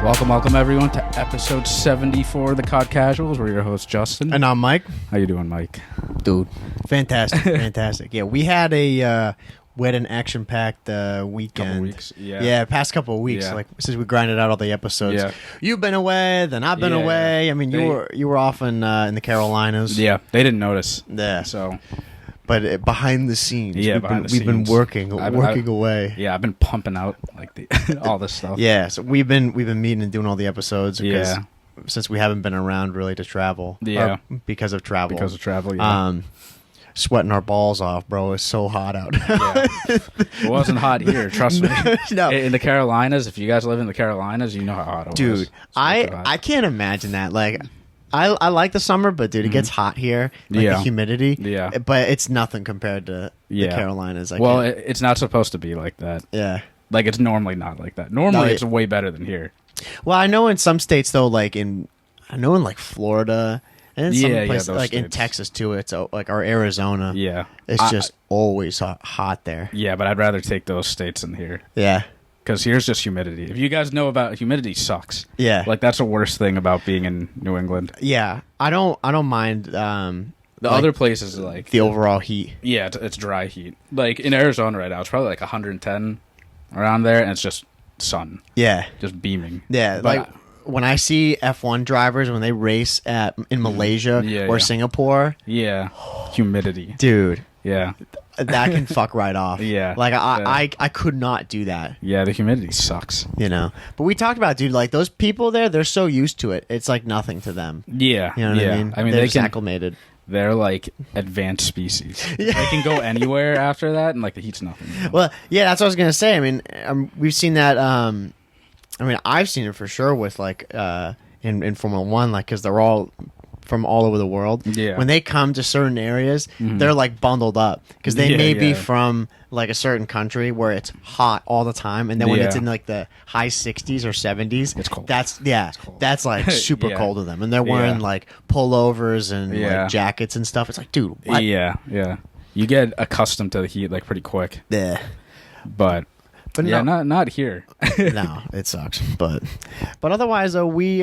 Welcome everyone to episode 74 of the COD Casuals. We're your host Justin. And I'm Mike. How you doing, Mike? Dude, fantastic, fantastic. Yeah, we had a wet and action-packed weekend. Couple weeks, yeah, past couple of weeks. Yeah. Like since we grinded out all the episodes. Yeah. You've been away, then I've been away. I mean, you were off in the Carolinas. Yeah, they didn't notice. Yeah. So, but behind the scenes, we've been working away. Yeah, I've been pumping out like all this stuff. Yeah, so we've been meeting and doing all the episodes. Because Yeah. Since we haven't been around really to travel. Yeah. Because of travel. Yeah. Sweating our balls off, bro. It's so hot out. Yeah. It wasn't hot here, trust me. No. In the Carolinas, if you guys live in the Carolinas, you know how hot it was. Dude, I can't imagine that. Like, I like the summer, but dude, it gets hot here. Like the humidity. Yeah. But it's nothing compared to the Carolinas. It's not supposed to be like that. Yeah. Like, it's normally not like that. Normally, it's way better than here. Well, I know in some states, though, like in Florida, and in some places, like states. in Texas, too, it's like, or Arizona. Yeah. It's just always hot there. Yeah, but I'd rather take those states than here. Yeah. Because here's just humidity. If you guys know about humidity, sucks. Yeah. Like, that's the worst thing about being in New England. Yeah. I don't mind The other places, like the overall heat. Yeah, it's dry heat. Like in Arizona right now, it's probably like 110 around there, and it's just sun. Yeah. Just beaming. Yeah. But like when I see F1 drivers when they race in Malaysia or Singapore. Yeah. Humidity. Dude. Yeah. That can fuck right off. Yeah. Like I could not do that. Yeah, the humidity sucks. You know. But we talked about, dude, like those people there, they're so used to it. It's like nothing to them. Yeah. You know what I mean? I mean, they're they just can acclimated. They're like advanced species. They can go anywhere after that, and like the heat's nothing. You know? Well, yeah, that's what I was gonna say. I mean, we've seen that. I mean, I've seen it for sure with like in Formula One, like because they're all from all over the world. Yeah. When they come to certain areas, they're like bundled up because they may be from like a certain country where it's hot all the time, and then when it's in like the high 60s or 70s, it's cold. That's like super cold to them, and they're wearing like pullovers and like jackets and stuff. It's like, dude, what? Yeah. You get accustomed to the heat like pretty quick. Yeah. But yeah, not here. No, it sucks. But otherwise, though, we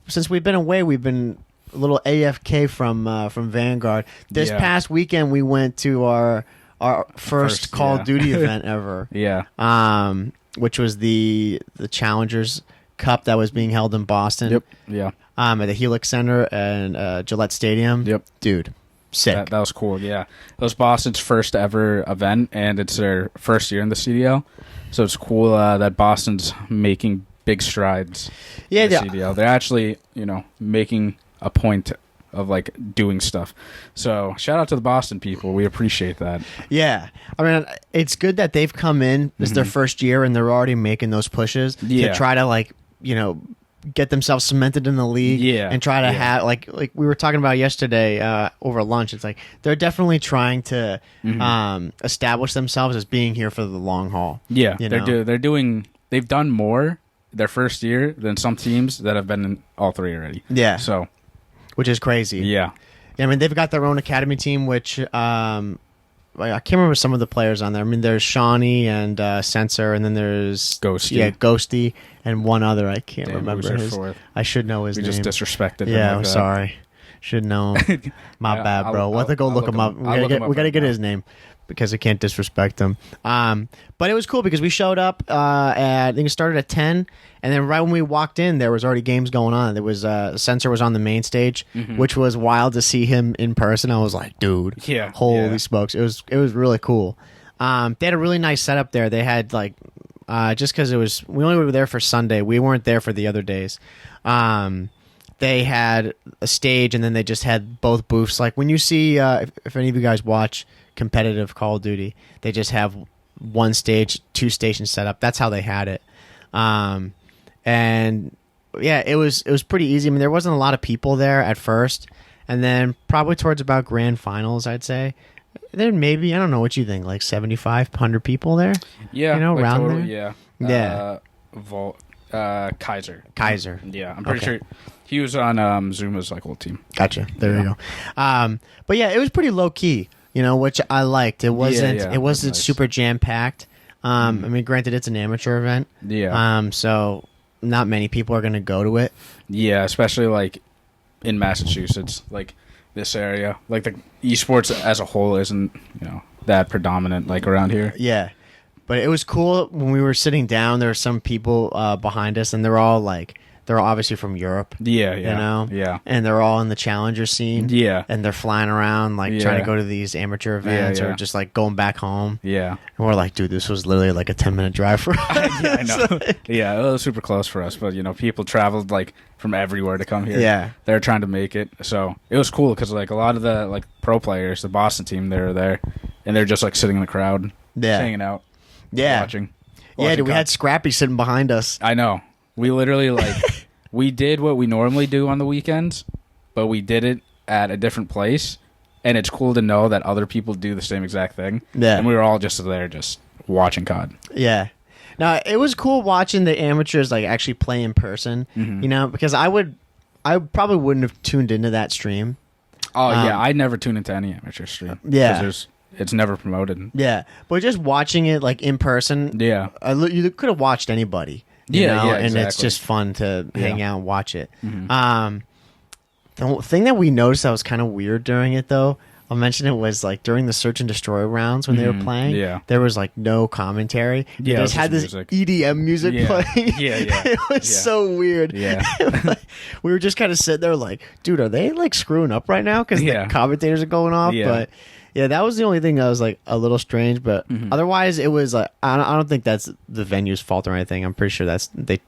since we've been away, we've been a little AFK from Vanguard. This past weekend, we went to our first Call of Duty event ever. Yeah. Which was the Challengers Cup that was being held in Boston. Yep. Yeah. At the Helix Center and Gillette Stadium. Yep. Dude. Sick. That was cool, yeah. It was Boston's first ever event, and it's their first year in the CDL. So it's cool that Boston's making big strides in the CDL. They're actually, making a point of, like, doing stuff. So shout out to the Boston people. We appreciate that. Yeah. I mean, it's good that they've come in. This is their first year, and they're already making those pushes to try to, like, get themselves cemented in the league and try to have like we were talking about yesterday over lunch. It's like they're definitely trying to establish themselves as being here for the long haul. Yeah, they've done more their first year than some teams that have been in all three already. Yeah, so which is crazy. Yeah, I mean they've got their own academy team, which I can't remember some of the players on there. I mean, there's Shawnee and Sensor, and then there's Ghosty. Yeah, Ghosty, and one other. I can't remember his. Fourth? I should know his name. We just disrespected him. Yeah, like I'm that. sorry. Should know. My bad, bro. We'll have to go look him up. We gotta get his name because I can't disrespect him. But it was cool because we showed up I think it started at 10, and then right when we walked in, there was already games going on. There was Sensor was on the main stage, which was wild to see him in person. I was like, dude, holy smokes! It was really cool. They had a really nice setup there. They had like just because we only were there for Sunday. We weren't there for the other days. They had a stage, and then they just had both booths. Like when you see, if any of you guys watch competitive Call of Duty, they just have one stage, two stations set up. That's how they had it. And yeah, it was pretty easy. I mean, there wasn't a lot of people there at first, and then probably towards about grand finals, I'd say. There maybe, I don't know what you think, like 7,500 people there? Yeah. Like around totally, there? Yeah. Yeah. Kaiser. Yeah, I'm pretty sure he was on Zuma's like whole team. Gotcha. There you go. But yeah, it was pretty low key, which I liked. It wasn't nice. Super jam packed. I mean, granted, it's an amateur event. Yeah. So not many people are going to go to it. Yeah, especially like in Massachusetts, like this area, like the esports as a whole isn't that predominant like around here. Yeah, but it was cool when we were sitting down. There were some people behind us, and they're all obviously from Europe. Yeah, yeah. And they're all in the challenger scene. Yeah. And they're flying around, like, trying to go to these amateur events or just, like, going back home. Yeah. And we're like, dude, this was literally, like, a 10-minute drive for us. Yeah, I know. Yeah, it was super close for us. But, people traveled, like, from everywhere to come here. Yeah. They're trying to make it. So it was cool because, like, a lot of the, like, pro players, the Boston team, they were there. And they're just, like, sitting in the crowd. Yeah. Hanging out. Yeah. Watching dude, we had Scrappy sitting behind us. I know. We literally, like... We did what we normally do on the weekends, but we did it at a different place, and it's cool to know that other people do the same exact thing. Yeah. And we were all just there just watching COD. Yeah. Now, it was cool watching the amateurs like actually play in person, because I probably wouldn't have tuned into that stream. Oh, yeah, I never tune into any amateur stream. Yeah. Because it's never promoted. Yeah. But just watching it like in person, you could have watched anybody. Exactly. And it's just fun to hang out and watch it. The thing that we noticed that was kind of weird during it, though, I'll mention it, was like during the search and destroy rounds when they were playing, there was like no commentary. They just had this music. EDM music playing. It was so weird. Yeah. We were just kind of sitting there like, dude, are they like screwing up right now? Because the commentators are going off. But yeah, that was the only thing that was like a little strange, but otherwise it was like I don't think that's the venue's fault or anything. I'm pretty sure they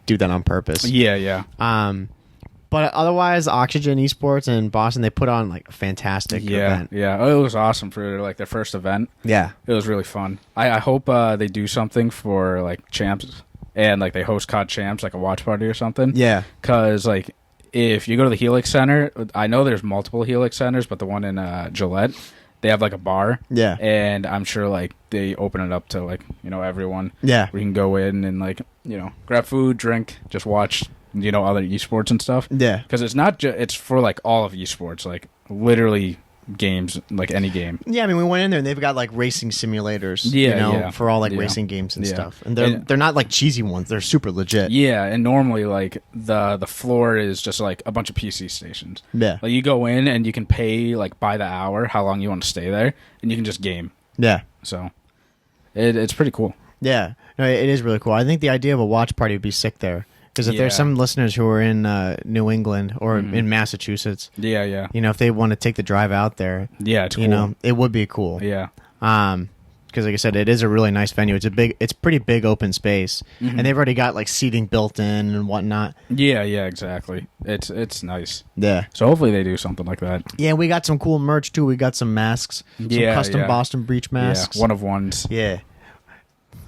do that on purpose. Yeah. But otherwise, Oxygen Esports in Boston, they put on like a fantastic event. Yeah, it was awesome for like their first event. Yeah, it was really fun. I hope they do something for like champs and like they host COD champs, like a watch party or something. Yeah, because like if you go to the Helix Center, I know there's multiple Helix Centers, but the one in Gillette, they have like a bar. Yeah. And I'm sure like they open it up to like, everyone. Yeah. We can go in and like, grab food, drink, just watch, other esports and stuff. Yeah. Because it's not just, it's for like all of esports, like literally games, like any game. Yeah, I mean, we went in there and they've got like racing simulators, for all like racing games and stuff. And they're not like cheesy ones. They're super legit. Yeah, and normally like the floor is just like a bunch of PC stations. Yeah. Like you go in and you can pay like by the hour how long you want to stay there, and you can just game. Yeah. So it's pretty cool. Yeah. No, it is really cool. I think the idea of a watch party would be sick there. Because if there's some listeners who are in New England or in Massachusetts, if they want to take the drive out there, it's cool. It would be cool. Yeah. Because like I said, it is a really nice venue. It's pretty big open space, and they've already got like seating built in and whatnot. Yeah, exactly. It's nice. Yeah. So hopefully they do something like that. Yeah, we got some cool merch too. We got some masks, some custom Boston Breach masks. Yeah, one of ones. Yeah.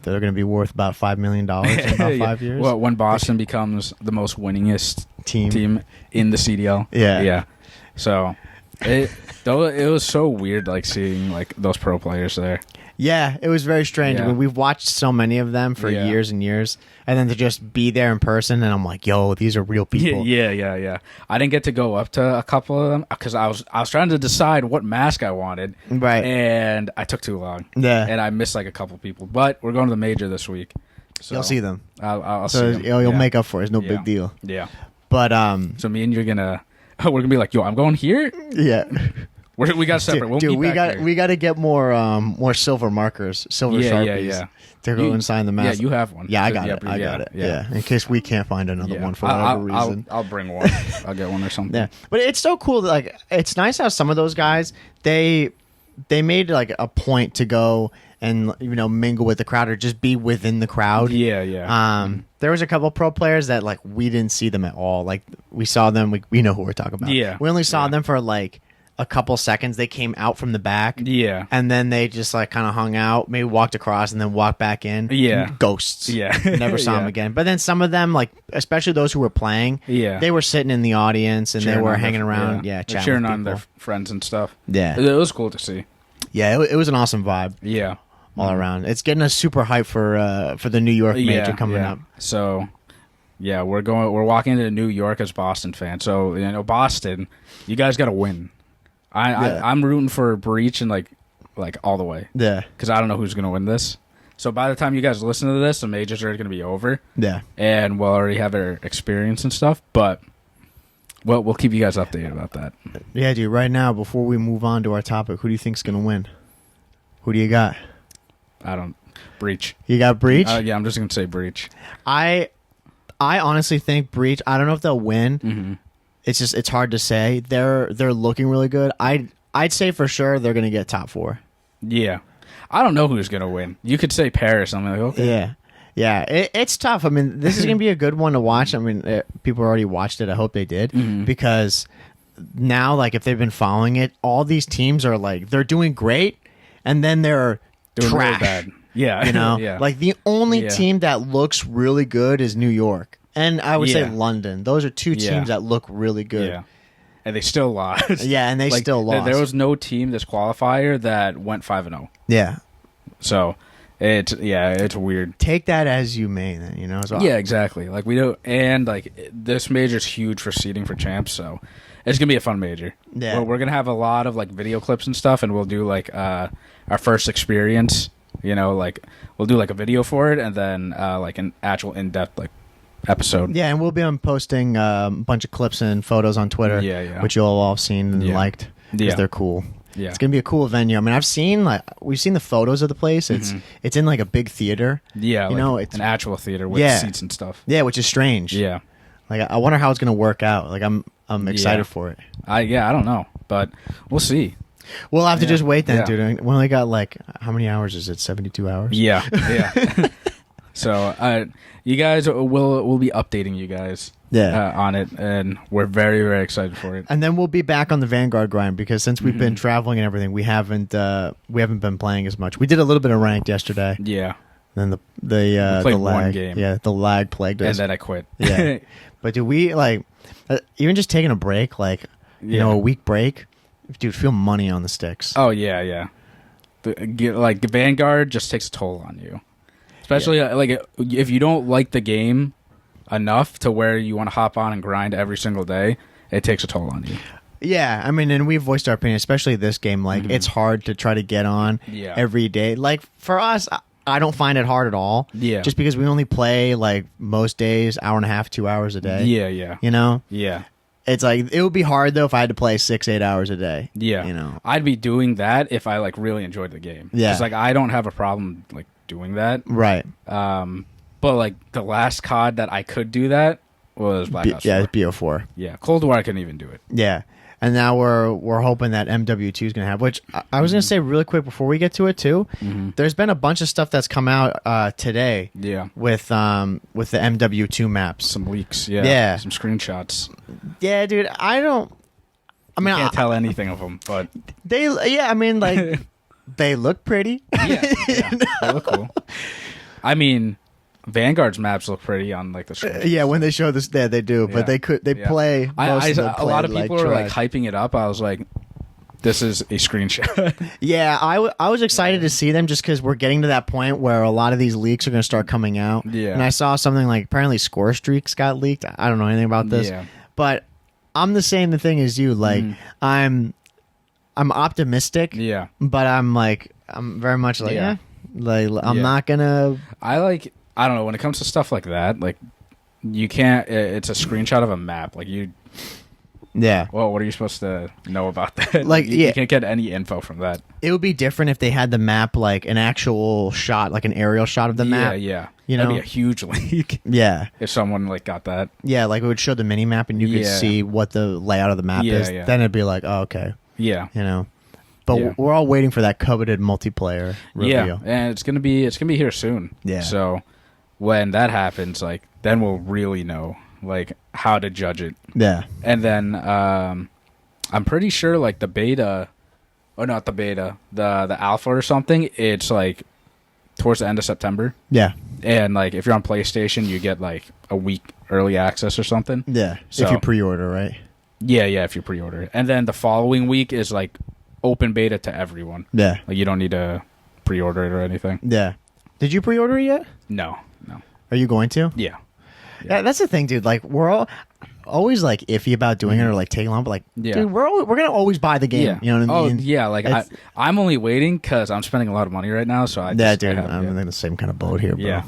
They're going to be worth about $5 million in about 5 years. Well, when Boston becomes the most winningest team in the CDL. Yeah. So it was so weird, like seeing like those pro players there. Yeah, it was very strange. Yeah. I mean, we've watched so many of them for years and years, and then to just be there in person, and I'm like, yo, these are real people. Yeah. I didn't get to go up to a couple of them because I was trying to decide what mask I wanted, right? And I took too long. Yeah, and I missed like a couple people. But we're going to the major this week, so you'll see them. I'll see them. You'll make up for it. It's no big deal. Yeah, but so me and you're gonna we're gonna be like, yo, I'm going here. Yeah. We got separate. Dude, we got to get more silver markers, silver Sharpies to go and sign the mask. Yeah, you have one. Yeah, I got it. Yeah, in case we can't find another one for whatever reason. I'll bring one. I'll get one or something. Yeah, but it's so cool. Like, it's nice how some of those guys they made like a point to go and mingle with the crowd or just be within the crowd. Yeah. There was a couple pro players that like we didn't see them at all. Like we saw them, we know who we're talking about. Yeah, we only saw them for like a couple seconds. They came out from the back. Yeah. And then they just like kind of hung out, maybe walked across and then walked back in. Yeah. Ghosts. Yeah. Never saw them again. But then some of them, like, especially those who were playing, they were sitting in the audience and they were hanging around. Yeah. Chatting cheering with on their friends and stuff. Yeah. It was cool to see. Yeah. It was an awesome vibe. Yeah. All around. It's getting us super hyped for the New York major coming up. So, yeah, we're walking into New York as Boston fans. So, Boston, you guys got to win. I'm rooting for Breach and like all the way. Yeah, because I don't know who's gonna win this. So by the time you guys listen to this, the majors are going to be over. Yeah. And we'll already have our experience and stuff. But we'll keep you guys updated about that. Yeah, dude. Right now, before we move on to our topic, who do you think's going to win? Who do you got? Breach. You got Breach? Yeah, I'm just going to say Breach. I honestly think Breach, I don't know if they'll win. Mm-hmm. It's hard to say. They're looking really good. I'd say for sure they're going to get top 4. Yeah. I don't know who's going to win. You could say Paris. I'm like, okay. Yeah. Yeah, it's tough. I mean, this is going to be a good one to watch. I mean, people already watched it. I hope they did. Mm-hmm. Because now, like, if they've been following it, all these teams are, like, they're doing great, and then they're doing trash. really bad. Yeah. You know? Yeah. Like, the only team that looks really good is New York. And I would say London. Those are two teams that look really good. Yeah. And they still lost. Yeah, and they still lost. There was no team this qualifier that went 5-0. Yeah. So it's weird. Take that as you may, then, you know. So yeah, exactly. Like we do, and like this major's huge for seeding for champs, so it's gonna be a fun major. Yeah, we're gonna have a lot of like video clips and stuff, and we'll do like our first experience. You know, like we'll do like a video for it, and then like an actual in-depth like episode. Yeah, and we'll be posting a bunch of clips and photos on Twitter. Yeah. Which you'll all have seen and liked because they're cool. Yeah. It's gonna be a cool venue. I mean, we've seen the photos of the place. It's in like a big theater. Yeah, you like know, it's an actual theater with seats and stuff. Yeah, which is strange. Yeah, like I wonder how it's gonna work out. Like I'm excited for it. I don't know, but we'll see. We'll have to just wait then, dude. We only got like how many hours is it? 72 hours. Yeah. So you guys we'll be updating you guys. On it, and we're very, very excited for it. And then we'll be back on the Vanguard grind because since we've been traveling and everything, we haven't been playing as much. We did a little bit of ranked yesterday. Yeah. And then the lag. One game. Yeah, the lag plagued us. And then I quit. Yeah. But do we like even just taking a break, like you know, a week break, dude, feel money on the sticks. Oh yeah. Like the Vanguard just takes a toll on you, especially like if you don't like the game enough to where you want to hop on and grind every single day, it takes a toll on you. Yeah, I mean, and we've voiced our opinion, especially this game. Like, it's hard to try to get on every day. Like, for us, I don't find it hard at all. Yeah. Just because we only play, like, most days, hour and a half, 2 hours a day. Yeah. You know? Yeah. It's like, it would be hard, though, if I had to play 6-8 hours a day. Yeah. You know? I'd be doing that if I, like, really enjoyed the game. Yeah. Because, like, I don't have a problem, like, doing that. Right. But, like, the last COD that I could do that was Black Ops 4. Yeah, it's BO4. Yeah, Cold War I couldn't even do it. Yeah. And now we're hoping that Mw2 is going to have, which I was going to say really quick before we get to it, too. There's been a bunch of stuff that's come out today with the Mw2 maps. Some leaks, yeah. Some screenshots. Yeah, dude, I can't tell anything of them, but... I mean, like, they look pretty. Yeah, they look cool. I mean... Vanguard's maps look pretty on like the screen. Yeah, when they show this, they do, but they play. A lot of people are like hyping it up. I was like, this is a screenshot. Yeah, I was excited to see them just because we're getting to that point where a lot of these leaks are going to start coming out. Yeah, and I saw something like apparently score streaks got leaked. I don't know anything about this, but I'm the same thing as you. Like I'm optimistic. Yeah, but I'm very much like I'm not gonna. I don't know, when it comes to stuff like that, like, you can't, it's a screenshot of a map. Like, well, what are you supposed to know about that? Like, you can't get any info from that. It would be different if they had the map, like, an actual shot, like an aerial shot of the map. Yeah. You That'd know? be a huge leak. Yeah. If someone, like, got that. Yeah, like, it would show the mini-map and you could see what the layout of the map is. Yeah. Then it'd be like, oh, okay. Yeah. You know? But we're all waiting for that coveted multiplayer reveal. Yeah, and it's gonna be here soon. Yeah. So... when that happens, like, then we'll really know, like, how to judge it. Yeah. And then I'm pretty sure, like, the beta, or not the beta, the alpha or something, it's, like, towards the end of September. Yeah. And, like, if you're on PlayStation, you get, like, a week early access or something. Yeah. So, if you pre-order, right? Yeah, if you pre-order it. And then the following week is, like, open beta to everyone. Yeah. Like, you don't need to pre-order it or anything. Yeah. Did you pre-order it yet? No. Are you going to? Yeah. Yeah, that's the thing, dude. Like, we're all... always like iffy about doing it or like taking long, but like, dude, we're gonna always buy the game. Yeah. You know what I mean? Oh yeah, like I'm only waiting because I'm spending a lot of money right now. So I'm in the same kind of boat here, bro. Yeah,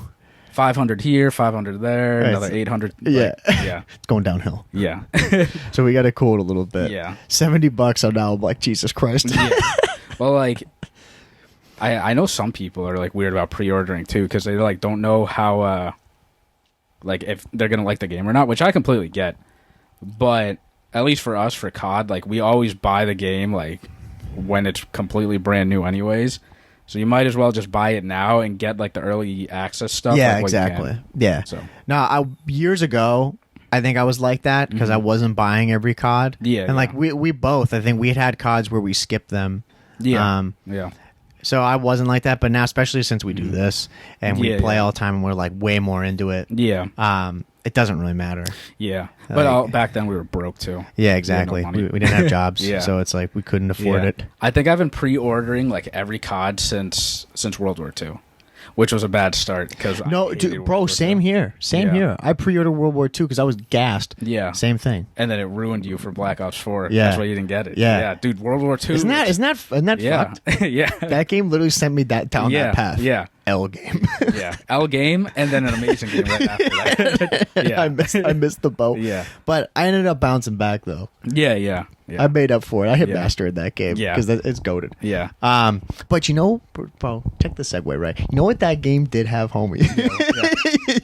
500 here, 500 there, another 800. Yeah, it's going downhill. Yeah, so we got to cool it a little bit. Yeah, $70 on now. I'm like, Jesus Christ. Yeah. Well, like, I know some people are like weird about pre-ordering too because they like don't know how like if they're gonna like the game or not, which I completely get. But at least for us, for COD, like we always buy the game like when it's completely brand new anyways. So you might as well just buy it now and get like the early access stuff. Yeah, like, exactly. Yeah. So no, years ago, I think I was like that because I wasn't buying every COD. Yeah. And like we both, I think we had CODs where we skipped them. Yeah. Yeah. So I wasn't like that, but now, especially since we do this and we play all the time and we're like way more into it. Yeah. It doesn't really matter. Yeah. But back then we were broke too. Yeah, exactly. We didn't have jobs. So it's like we couldn't afford it. I think I've been pre-ordering like every COD since World War II. Which was a bad start because same here. I pre-ordered World War II because I was gassed. Yeah, same thing. And then it ruined you for Black Ops 4. Yeah, that's why you didn't get it. Yeah, dude, World War II. Isn't that fucked? Yeah, that game literally sent me down that path. Yeah, L game. Yeah, L game, and then an amazing game right after that. Yeah, I missed the boat. Yeah, but I ended up bouncing back though. Yeah. I made up for it. I hit master in that game because it's goated. Yeah. But you know, bro, check the segue, right? You know what that game did have, homie?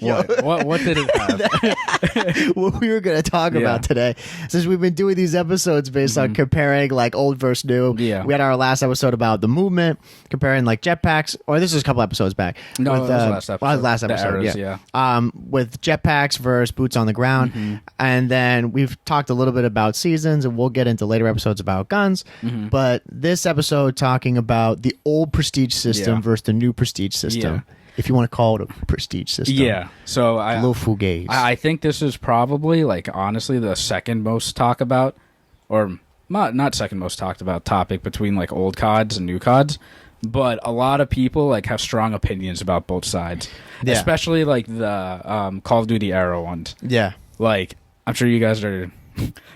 What did it have? What we were going to talk about today, since we've been doing these episodes based on comparing like old versus new. Yeah. We had our last episode about the movement, comparing like jetpacks, or this is a couple episodes back. No, with, that was last episode. Last episode, eras, with jetpacks versus boots on the ground. And then we've talked a little bit about seasons, and we'll get into later episodes about guns. But this episode talking about the old prestige system versus the new prestige system. If you want to call it a prestige system. Yeah. So a little fugazi. I think this is probably like honestly the second most talked about, or not second most talked about topic between like old CODs and new CODs. But a lot of people like have strong opinions about both sides, especially like the Call of Duty era ones. Yeah. Like I'm sure you guys are.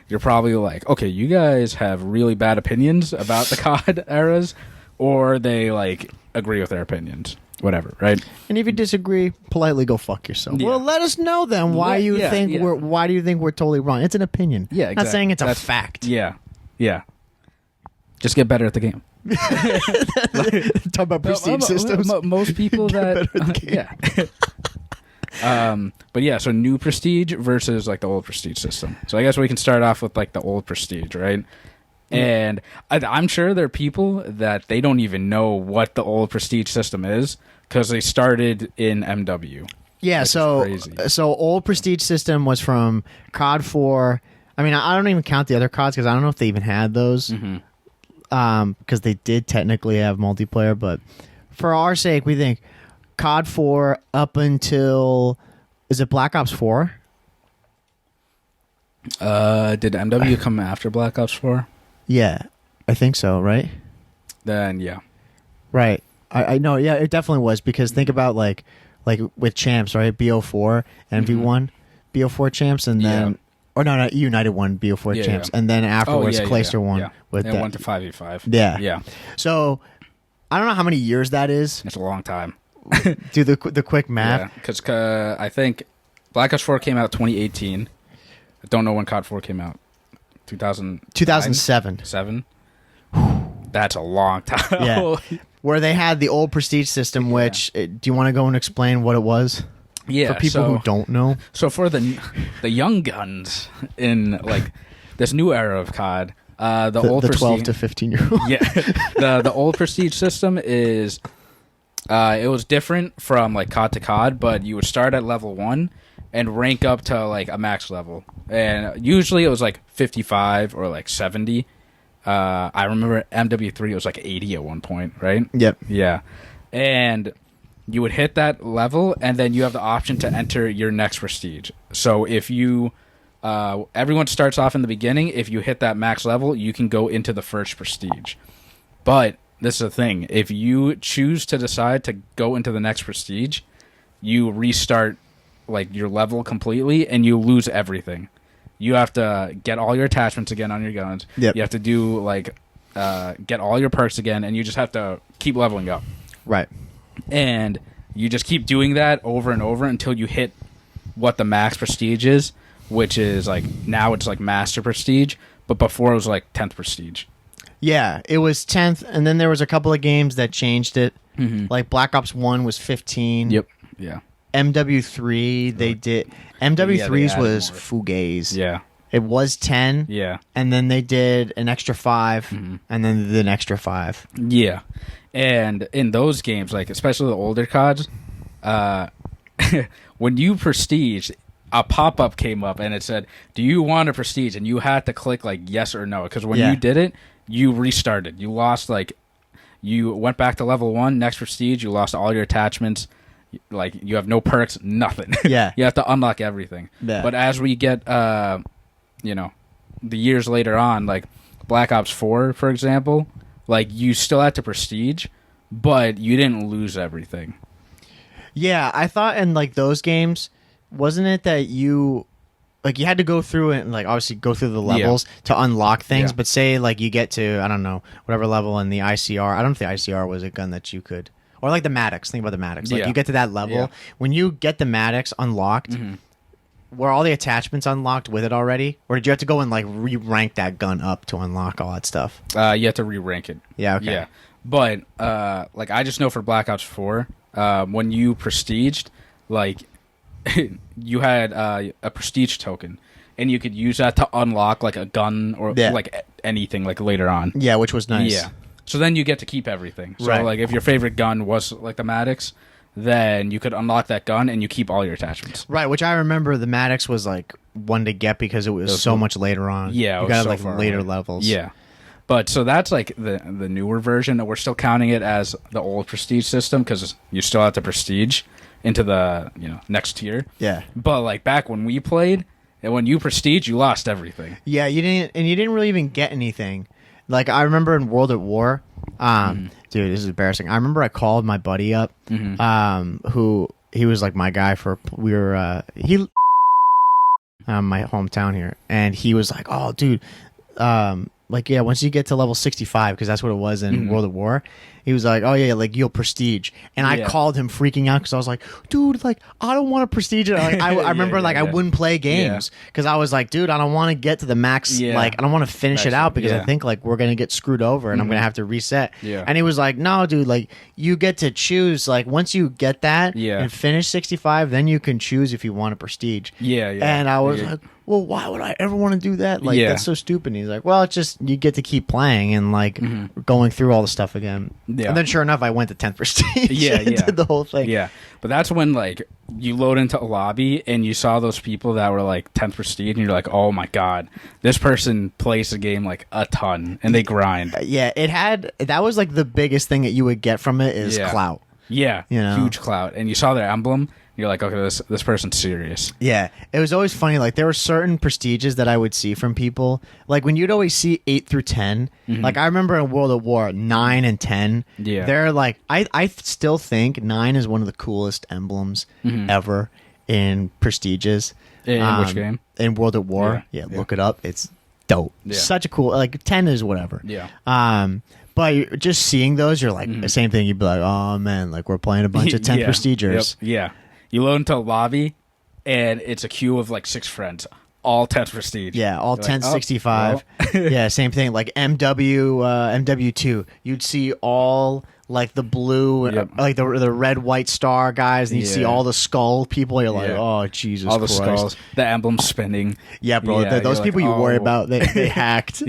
You're probably like, okay, you guys have really bad opinions about the COD eras, or they like agree with their opinions, whatever, right? And if you disagree, politely go fuck yourself. Well, let us know then why do you think we're totally wrong. It's an opinion. Yeah, exactly. Not saying it's a fact. Yeah. Just get better at the game. Talk about prestige systems. Most people but yeah, so new prestige versus like the old prestige system. So I guess we can start off with like the old prestige, right? And I'm sure there are people that they don't even know what the old prestige system is because they started in MW. Yeah, so old prestige system was from COD 4. I mean, I don't even count the other CODs because I don't know if they even had those because they did technically have multiplayer. But for our sake, we think COD 4 up until, is it Black Ops 4? Did MW come after Black Ops 4? Yeah, I think so, right? Then, yeah. Right. I know, yeah, it definitely was because think about like with champs, right? BO4 and V1, BO4 champs, and then... Or no, United won BO4 champs, and then afterwards Clayster won. With it went to 5v5. Yeah. So, I don't know how many years that is. It's a long time. Do the quick math. Yeah, because I think Black Ops 4 came out 2018. I don't know when COD 4 came out. 2007. 7? That's a long time. Yeah. Where they had the old prestige system, which, do you want to go and explain what it was? Yeah. For people who don't know. So for the young guns in like this new era of COD, the old prestige, 12 to 15-year-old. Yeah. The old prestige system is it was different from like COD to COD, but you would start at level 1 and rank up to like a max level. And usually it was like 55 or like 70. I remember MW3 it was like 80 at one point, right? Yep. Yeah. And you would hit that level, and then you have the option to enter your next prestige. So if you, everyone starts off in the beginning. If you hit that max level, you can go into the first prestige. But this is the thing: if you choose to decide to go into the next prestige, you restart like your level completely, and you lose everything. you have to get all your attachments again on your guns. Yep. You have to do like get all your perks again, and you just have to keep leveling up. Right. And you just keep doing that over and over until you hit what the max prestige is, which is like now it's like master prestige, but before it was like 10th prestige. Yeah, it was 10th, and then there was a couple of games that changed it. Mm-hmm. Like Black Ops 1 was 15. Yep. Yeah. MW3 they did. MW3's was more. Fugazi. Yeah. It was 10. Yeah. And then they did an extra 5, Mm-hmm. and then they did an extra 5. Yeah. And in those games, like especially the older CODs, when you prestige, a pop-up came up and it said, do you want a prestige? And you had to click like yes or no, because when you did it, you restarted. You lost like, you went back to level 1, next prestige, you lost all your attachments, like you have no perks, nothing. Yeah. You have to unlock everything. Yeah. But as we get you know, the years later on, like Black Ops 4, for example, like you still had to prestige, but you didn't lose everything. Yeah, I thought in like those games, wasn't it that you like you had to go through it and like obviously go through the levels to unlock things, but say like you get to, I don't know, whatever level in the ICR. I don't know if the ICR was a gun that you could, or like the Maddox. Think about the Maddox. Like you get to that level, when you get the Maddox unlocked, were all the attachments unlocked with it already, or did you have to go and like re-rank that gun up to unlock all that stuff? You have to re-rank it. Yeah, okay. Yeah, but like I just know for Black Ops 4, when you prestiged, like you had a prestige token, and you could use that to unlock like a gun or like anything like later on. Yeah, which was nice. Yeah. So then you get to keep everything. So Right. like if your favorite gun was like the Maddox, then you could unlock that gun and you keep all your attachments. Right, which I remember the Maddox was like one to get because it was so much later on. Yeah, you got so like later levels. Yeah. But so that's like the newer version. We're still counting it as the old prestige system because you still have to prestige into the next tier. Yeah. But like back when we played, and when you prestige, you lost everything. Yeah, you didn't really even get anything. Like I remember in World at War, dude, this is embarrassing. I remember I called my buddy up, who he was like my guy for my hometown here, and he was like, "Oh, dude, like yeah, once you get to level 65, because that's what it was in World at War." He was like, "Oh yeah, like you'll prestige," and I called him freaking out because I was like, "Dude, like I don't want to prestige it." Like, I remember I wouldn't play games because I was like, "Dude, I don't want to get to the max. Like I don't want to finish it out because I think like we're gonna get screwed over and I'm gonna have to reset." Yeah. And he was like, "No, dude, like you get to choose. Like once you get that and finish 65, then you can choose if you want a prestige." Yeah. And I was like, well, why would I ever want to do that? Like, that's so stupid. And he's like, well, it's just, you get to keep playing and, like, going through all the stuff again. Yeah. And then, sure enough, I went to 10th Prestige. Did the whole thing. Yeah. But that's when, like, you load into a lobby and you saw those people that were, like, 10th Prestige and you're like, oh, my God. This person plays the game, like, a ton. And they grind. Yeah. That was, like, the biggest thing that you would get from it is clout. Yeah. Huge clout. And you saw their emblem. You're like, okay, this person's serious. Yeah. It was always funny. Like, there were certain prestiges that I would see from people. Like, when you'd always see 8 through 10, like, I remember in World at War, 9 and 10, they're like, I still think 9 is one of the coolest emblems ever in prestiges. In which game? In World at War. Yeah, look it up. It's dope. Yeah. Such a cool, like, 10 is whatever. Yeah. But just seeing those, you're like, the same thing. You'd be like, oh, man, like, we're playing a bunch of 10 prestigers. Yep. Yeah. You load into a lobby, and it's a queue of, like, 6 friends, all 10th prestige. Yeah, all 1065. Yeah, same thing. Like, Mw2, you'd see all, like, the blue, like, the red, white star guys, and you'd see all the skull people. You're like, oh, Jesus Christ. All the skulls, the emblem spinning. Yeah, bro. Those people you worry about, they hacked.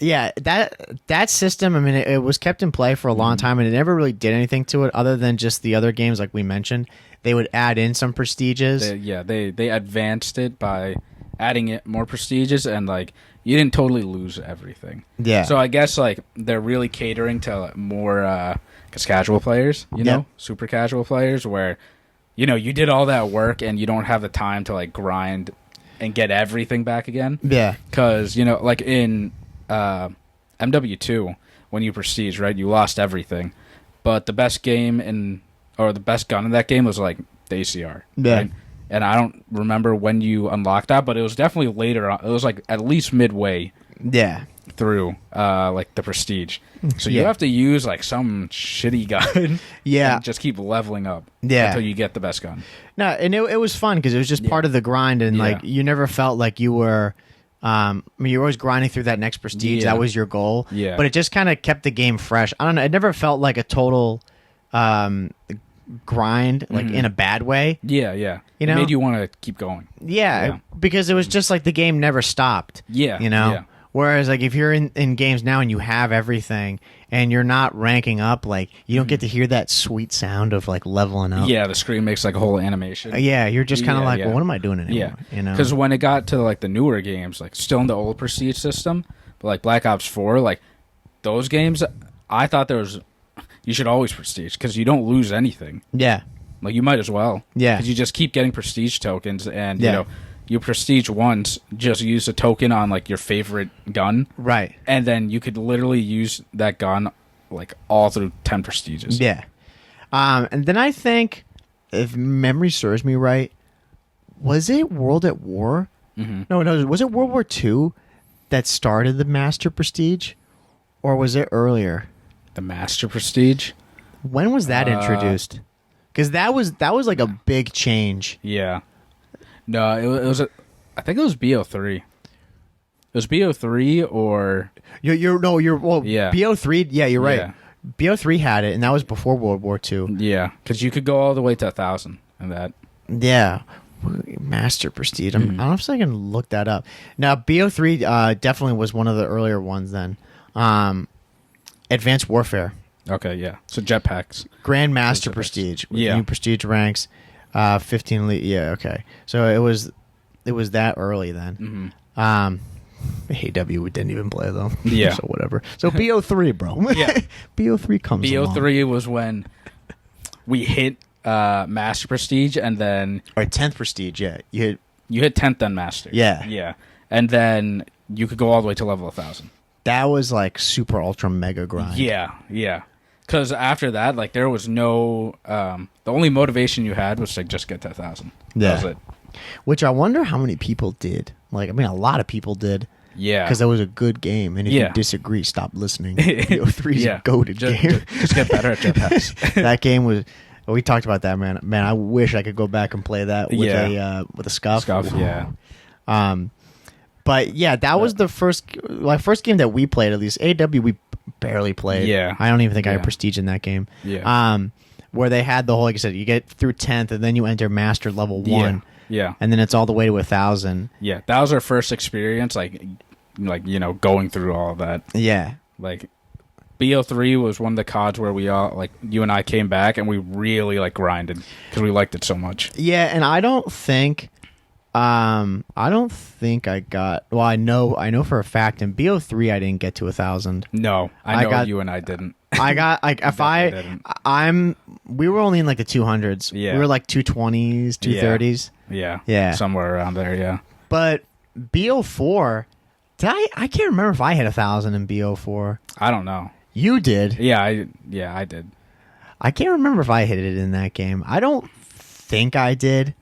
Yeah, that system, I mean, it was kept in play for a long time, and it never really did anything to it other than just the other games like we mentioned. They would add in some prestiges. They advanced it by adding it more prestiges, and, like, you didn't totally lose everything. Yeah. So I guess, like, they're really catering to more casual players, you know? Super casual players where, you did all that work and you don't have the time to, like, grind and get everything back again. Yeah. Because, like in... MW2, when you prestige, right, you lost everything, but the best game the best gun in that game was like the ACR. Yeah. Right? and I don't remember when you unlocked that, but it was definitely later on. It was like at least midway. Yeah. Through like the prestige, so you have to use like some shitty gun, and just keep leveling up, until you get the best gun. No, and it was fun because it was just part of the grind, and like you never felt like you were. I mean, you're always grinding through that next prestige. That was your goal. Yeah, but it just kind of kept the game fresh. I don't know. It never felt like a total grind, like in a bad way. Yeah. You know, it made you want to keep going. Yeah, because it was just like the game never stopped. Yeah, you know. Yeah. Whereas, like, if you're in games now and you have everything and you're not ranking up, like, you don't get to hear that sweet sound of, like, leveling up. Yeah, the screen makes, like, a whole animation. Yeah, you're just kind of like, well, what am I doing anymore? Yeah, you know? Because when it got to, like, the newer games, like, still in the old Prestige system, but, like, Black Ops 4, like, those games, I thought you should always Prestige because you don't lose anything. Yeah. Like, you might as well. Yeah. Because you just keep getting Prestige tokens and, you know, you prestige once, just use a token on like your favorite gun, right? And then you could literally use that gun like all through 10 prestiges. Yeah, and then I think, if memory serves me right, was it World at War? No, was it World War II that started the Master Prestige, or was it earlier? The Master Prestige. When was that introduced? Because that was like a big change. Yeah. No, it was. I think it was BO3. It was BO3 or you're BO3. Yeah, you're right. Yeah. BO3 had it, and that was before World War II. Yeah, because you could go all the way to 1,000 and that. Yeah, Master Prestige. I don't know if I can look that up. Now BO3 definitely was one of the earlier ones. Then, Advanced Warfare. Okay, yeah. So jetpacks. Grand Master Prestige. With new prestige ranks. 15 elite. Yeah, okay. So it was that early then. AW we didn't even play though. Yeah. So whatever. So BO3, bro. Yeah. BO3 comes BO3 along. Was when we hit Master Prestige and then or 10th Prestige, yeah. You hit 10th then Master. Yeah. Yeah. And then you could go all the way to level 1,000. That was like super ultra mega grind. Yeah, yeah. Because after that, like, there was no... the only motivation you had was to just get to 1,000. Yeah. That was it. Which I wonder how many people did. Like, I mean, a lot of people did. Yeah. Because that was a good game. And if you disagree, stop listening. BO3's a goated game. Just get better at jetpacks. That game was... We talked about that, man. Man, I wish I could go back and play that with a scuff. Yeah. But, yeah, that was the first game that we played, at least. AW, we barely played. Yeah. I don't even think I had prestige in that game. Yeah. Where they had the whole, like I said, you get through 10th and then you enter Master level 1. Yeah. And then it's all the way to 1,000. Yeah. That was our first experience, like you know, going through all of that. Yeah. Like, BO3 was one of the CODs where we all, like, you and I came back and we really, like, grinded because we liked it so much. Yeah, and I don't think I got... Well, I know for a fact in BO3 I didn't get to 1,000. No, I know you and I didn't. I got, like, we were only in, like, the 200s. Yeah. We were, like, 220s, 230s. Yeah. Somewhere around there, yeah. But BO4, I can't remember if I hit 1,000 in BO4. I don't know. You did. Yeah, I did. I can't remember if I hit it in that game. I don't think I did.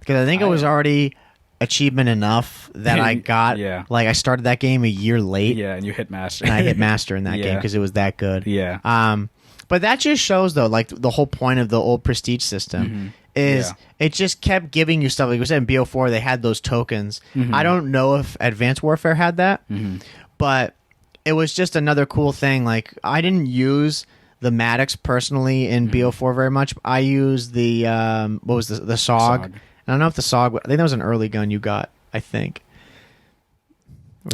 Because I think it was already achievement enough that I got. Yeah. Like, I started that game a year late. Yeah, and you hit Master. And I hit Master in that game because it was that good. Yeah. But that just shows, though, like, the whole point of the old prestige system is it just kept giving you stuff. Like we said in BO4, they had those tokens. I don't know if Advanced Warfare had that, but it was just another cool thing. Like, I didn't use the Maddox personally in BO4 very much. I used the, what was the SOG. I don't know if the SOG... I think that was an early gun you got, I think.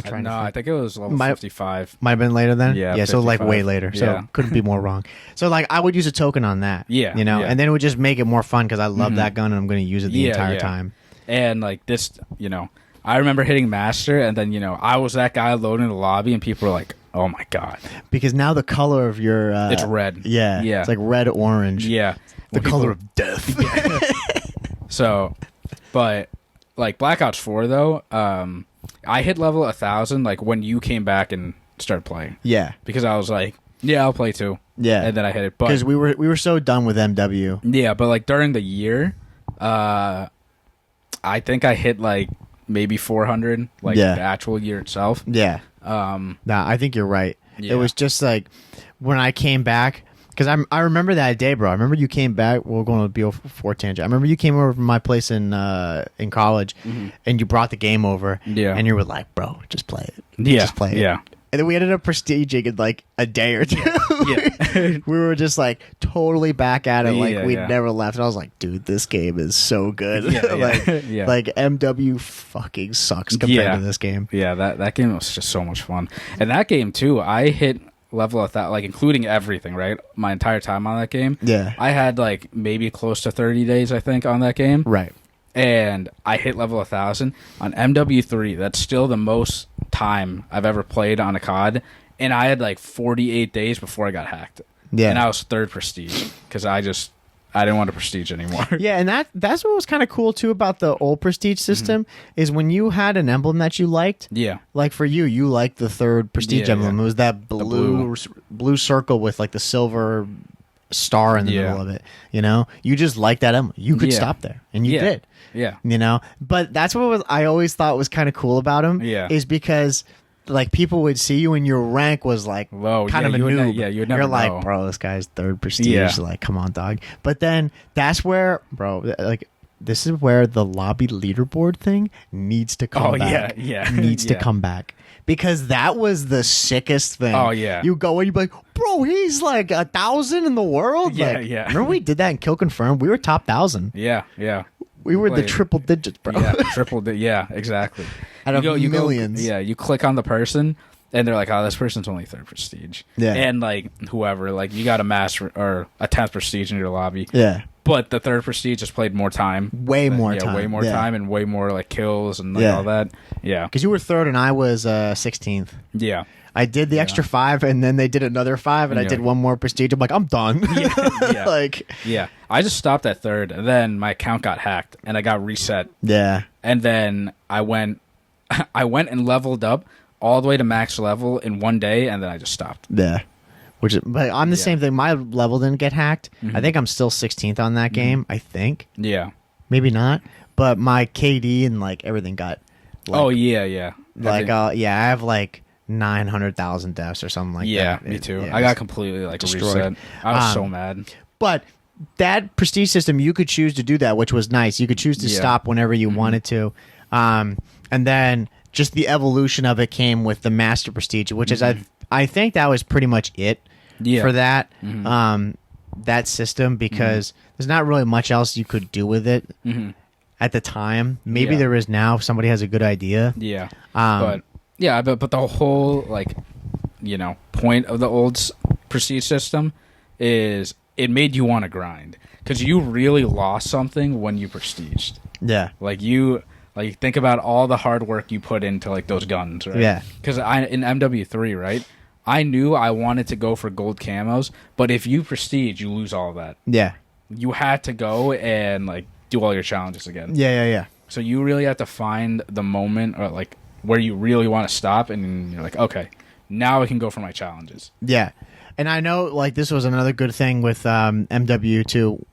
I think it was level 55. Might have been later then? Yeah, so like way later. So couldn't be more wrong. So like I would use a token on that. Yeah. You know, and then it would just make it more fun because I love that gun and I'm going to use it the entire time. And like this, you know, I remember hitting Master and then, you know, I was that guy loading the lobby and people were like, oh my God. Because now the color of your... it's red. Yeah. It's like red-orange. Yeah. The color of death. So, but like Black Ops 4 though, I hit level 1,000 like when you came back and started playing. Yeah. Because I was like, yeah, I'll play too. Yeah. And then I hit it. Because we were so done with MW. Yeah, but like during the year, I think I hit like maybe 400, like the actual year itself. Yeah. I think you're right. Yeah. It was just like when I came back, because I remember that day, bro. I remember you came back. We're going to BO4 tangent. I remember you came over from my place in college, and you brought the game over. Yeah. And you were like, bro, just play it. Yeah. Just play it. Yeah. And then we ended up prestiging in like a day or two. Yeah. We were just like totally back at it, like we'd never left. And I was like, dude, this game is so good. Like MW fucking sucks compared to this game. Yeah, that game was just so much fun. And that game too, I hit level of that, like including everything, right? My entire time on that game. Yeah. I had like maybe close to 30 days, I think, on that game. Right. And I hit level 1,000 on MW3. That's still the most time I've ever played on a COD, and I had like 48 days before I got hacked. Yeah, and I was 3rd prestige because I didn't want to prestige anymore. Yeah, and that's what was kind of cool too about the old prestige system is when you had an emblem that you liked. Yeah, like for you liked the 3rd prestige emblem. It was that blue circle with like the silver star in the middle of it. You know, you just liked that emblem. You could stop there, and you did. Yeah, you know, but that's what I always thought was kind of cool about him. Yeah, is because like people would see you and your rank was like low, kind of a noob. You'd never You're know. like, bro, this guy's 3rd prestige. Yeah. Like, come on, dog. But then that's where, bro, like this is where the lobby leaderboard thing needs to come back. Needs to come back. Because that was the sickest thing. Oh, yeah. You go and you be like, bro, he's like 1,000 in the world. Yeah, like, remember we did that in Kill Confirmed? We were top 1,000. Yeah, yeah. We were the triple digits, bro. Yeah, yeah, exactly. Out of millions. You click on the person, and they're like, oh, this person's only 3rd prestige. Yeah. And, like, whoever, like, you got a master or a 10th prestige in your lobby. Yeah. But the 3rd prestige just played more time. Way more time and way more, like, kills and like, all that. Yeah. Because you were 3rd and I was 16th. Yeah. I did the extra 5, and then they did another 5, and I did one more prestige. I'm like, I'm done. Yeah. I just stopped at 3rd, and then my account got hacked, and I got reset. Yeah. And then I went and leveled up all the way to max level in one day, and then I just stopped. Yeah. But I'm the same thing. My level didn't get hacked. I think I'm still 16th on that game. I think. Yeah. Maybe not. But my KD and like everything got. Like, yeah. Like I have like 900,000 deaths or something like that. Yeah, me too. Yeah, I got completely like destroyed. Reset. I was so mad. But that prestige system, you could choose to do that, which was nice. You could choose to stop whenever you wanted to, and then just the evolution of it came with the master prestige, which is I think that was pretty much it for that that system because there's not really much else you could do with it at the time. Maybe there is now if somebody has a good idea. Yeah, but the whole like point of the old prestige system is it made you want to grind because you really lost something when you prestiged. Yeah, like think about all the hard work you put into like those guns, right? Yeah, because in MW3, right, I knew I wanted to go for gold camos, but if you prestige, you lose all of that. Yeah, you had to go and like do all your challenges again. Yeah. So you really have to find the moment or like where you really want to stop, and you're like, okay, now I can go for my challenges. Yeah, and I know like this was another good thing with MW2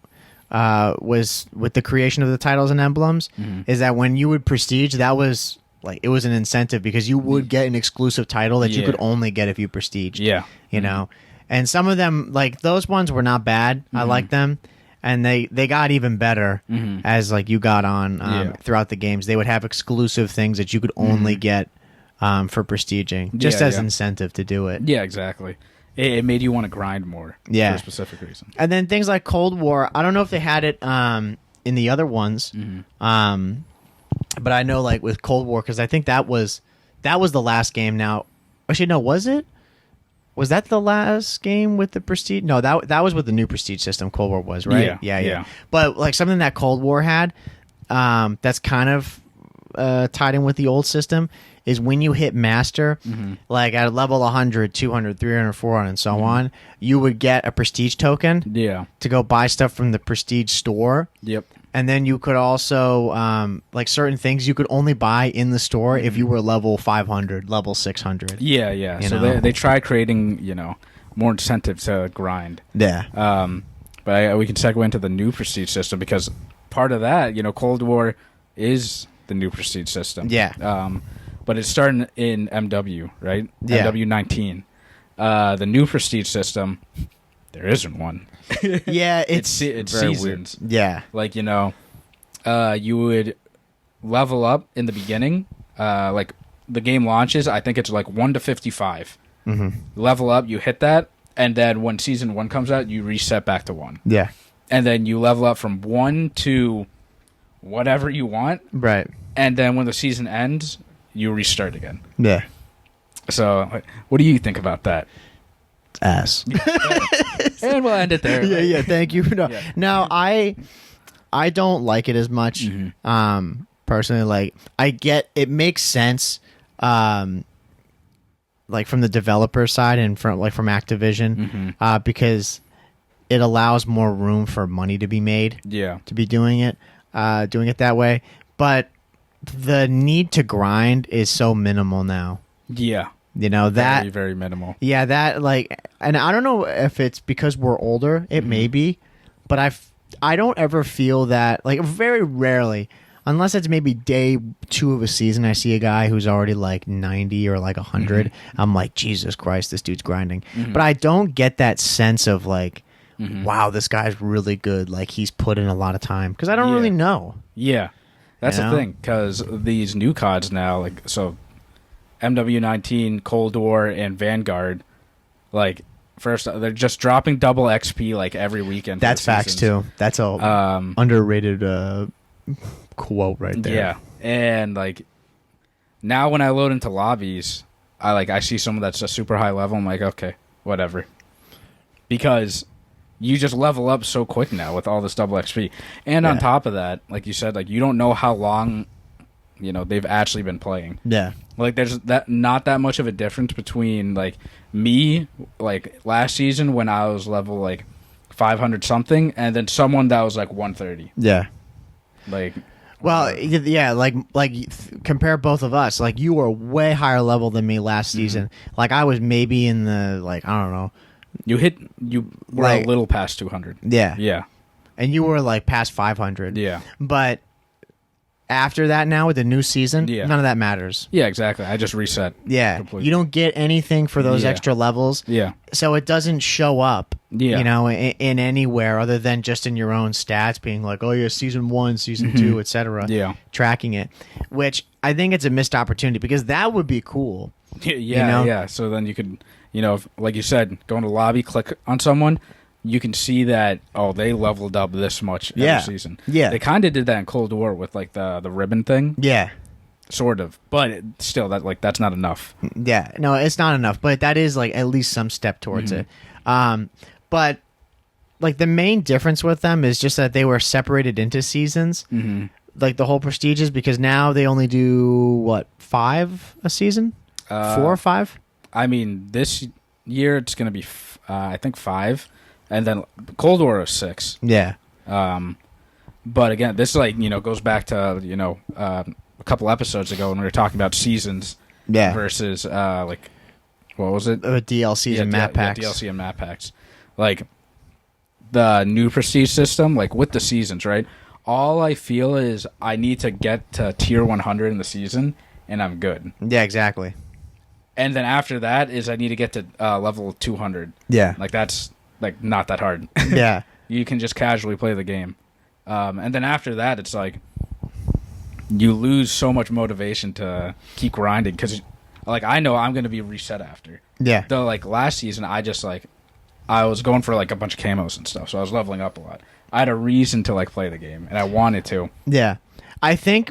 was with the creation of the titles and emblems is that when you would prestige, that was like it was an incentive because you would get an exclusive title that you could only get if you prestiged. Yeah, you know, and some of them like those ones were not bad. I liked them. And they got even better as like you got on throughout the games. They would have exclusive things that you could only get for prestiging, just as incentive to do it. Yeah, exactly. It made you want to grind more for a specific reason. And then things like Cold War, I don't know if they had it in the other ones, but I know like with Cold War because I think that was the last game. Now, actually, no, was it? Was that the last game with the prestige? No, that was with the new prestige system. Cold War was, right? Yeah. But like something that Cold War had, that's kind of tied in with the old system is when you hit master, like at level 100, 200, 300, 400, and so on, you would get a prestige token. Yeah. To go buy stuff from the prestige store. Yep. And then you could also, like certain things you could only buy in the store if you were level 500, level 600. Yeah. So they try creating, more incentive to grind. Yeah. But we can segue into the new prestige system because part of that, Cold War, is the new prestige system. Yeah. But it's starting in MW, right? Yeah. MW19. The new prestige system, there isn't one. Yeah, it's seasons. Weird. Yeah. Like, you would level up in the beginning. Like, the game launches, I think it's like 1 to 55. Mm-hmm. Level up, you hit that, and then when season 1 comes out, you reset back to 1. Yeah. And then you level up from 1 to whatever you want. Right. And then when the season ends, you restart again. Yeah. So, what do you think about that? Ass. And we'll end it there. Yeah. Thank you. No, I don't like it as much. Mm-hmm. Personally, like, I get it makes sense. Like from the developer side and from Activision, because it allows more room for money to be made. Yeah. To be doing it that way, but the need to grind is so minimal now. Yeah. That very, very minimal. Yeah, that and I don't know if it's because we're older. It may be, but I don't ever feel that, like, very rarely, unless it's maybe day 2 of a season, I see a guy who's already like 90 or like 100. I'm like, Jesus Christ, this dude's grinding. But I don't get that sense of like, wow, this guy's really good. Like, he's put in a lot of time, because I don't really know. Yeah, that's the thing, because these new CODs now, like, so MW19, Cold War, and Vanguard, like, first they're just dropping double XP like every weekend. That's facts too. That's a underrated quote right there. Yeah, and like now when I load into lobbies, I see someone that's a super high level. I'm like, okay, whatever, because you just level up so quick now with all this double XP, and on top of that, like you said, like, you don't know how long they've actually been playing. Yeah. Like, there's not that much of a difference between, like, me, like, last season when I was level, like, 500 something, and then someone that was, like, 130. Yeah. Like... Well, yeah, like compare both of us. Like, you were way higher level than me last season. Like, I was maybe in the, like, I don't know. You were like, a little past 200. Yeah. Yeah. And you were, like, past 500. Yeah. But... after that, now with the new season, none of that matters. Yeah, exactly. I just reset. Yeah, completely. You don't get anything for those extra levels. Yeah, so it doesn't show up. Yeah, in anywhere other than just in your own stats, being like, oh yeah, season 1, season 2, etc. Yeah, tracking it, which I think it's a missed opportunity, because that would be cool. Yeah, yeah. So then you could, if, like you said, go into lobby, click on someone. You can see that, they leveled up this much every season. Yeah. They kind of did that in Cold War with, like, the ribbon thing. Yeah. Sort of. But still, that's not enough. Yeah. No, it's not enough. But that is, like, at least some step towards it. But, like, the main difference with them is just that they were separated into seasons. Like, the whole prestiges, because now they only do, 5 a season? 4 or 5? I mean, this year it's going to be, I think, 5. And then Cold War was 6. Yeah. But again, this goes back to a couple episodes ago when we were talking about seasons. Yeah. Versus what was it? DLCs and map packs. Yeah, DLC and map packs. Like the new prestige system, like with the seasons, right? All I feel is I need to get to tier 100 in the season, and I'm good. Yeah, exactly. And then after that is I need to get to level 200. Yeah. Like that's. Like, not that hard. Yeah. You can just casually play the game. And then after that, it's like, you lose so much motivation to keep grinding. Because, like, I know I'm going to be reset after. Yeah. Though, like, last season, I was going for, like, a bunch of camos and stuff. So I was leveling up a lot. I had a reason to, like, play the game. And I wanted to. Yeah. I think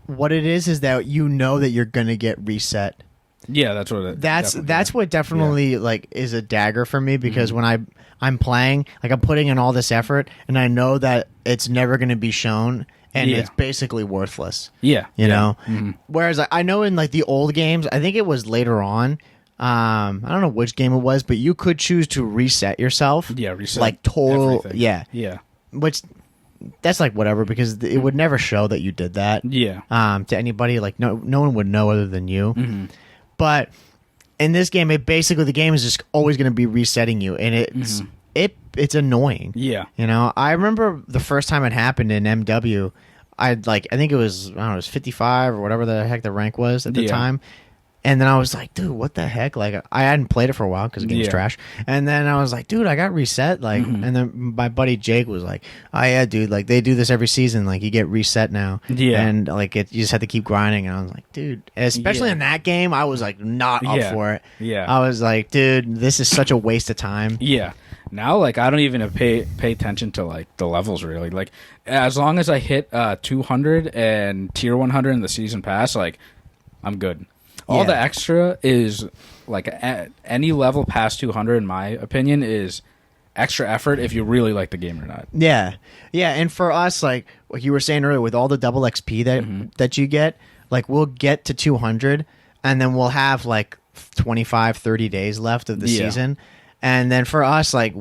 what it is that you know that you're going to get reset. Yeah, that's what it. That's what definitely like is a dagger for me, because when I'm playing, like, I'm putting in all this effort, and I know that it's never going to be shown, and it's basically worthless. Yeah, you know. Whereas I know in, like, the old games, I think it was later on. I don't know which game it was, but you could choose to reset yourself. Yeah, reset like total. Everything. Yeah. Which. That's like whatever, because it would never show that you did that. Yeah. To anybody, like no one would know other than you. But in this game, the game is just always going to be resetting you, and it's annoying. Yeah. I remember the first time it happened in MW, I think it was, I don't know, it was 55 or whatever the heck the rank was at the time. And then I was like, dude, what the heck? Like, I hadn't played it for a while because the game's trash. And then I was like, dude, I got reset. Like, and then my buddy Jake was like, oh yeah, dude, like they do this every season. Like, you get reset now. Yeah. And like, you just have to keep grinding. And I was like, dude, especially in that game, I was like not up for it. Yeah. I was like, dude, this is such a waste of time. Yeah. Now, like, I don't even pay attention to like the levels really. Like, as long as I hit 200 and tier 100 in the season pass, like, I'm good. All the extra is, like, at any level past 200, in my opinion, is extra effort if you really like the game or not. Yeah. Yeah, and for us, like you were saying earlier, with all the double XP that you get, like, we'll get to 200, and then we'll have, like, 25, 30 days left of the season. And then for us, like,